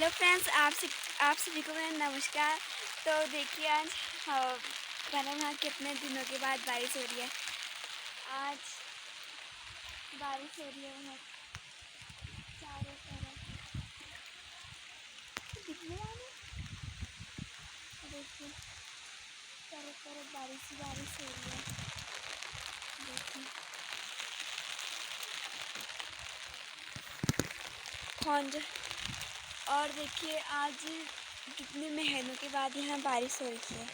Hello friends, आप सभी को मेरा नमस्कार। तो देखिए आज वहाँ कितने दिनों के बाद बारिश हो रही है। आज बारिश हो रही है वहाँ चारों तरफ दिखने वाले। देखिए चारों तरफ बारिश ही बारिश हो रही है। देखिए खोंज। और देखिए आज कितने महीनों के बाद यहाँ बारिश हो रही है।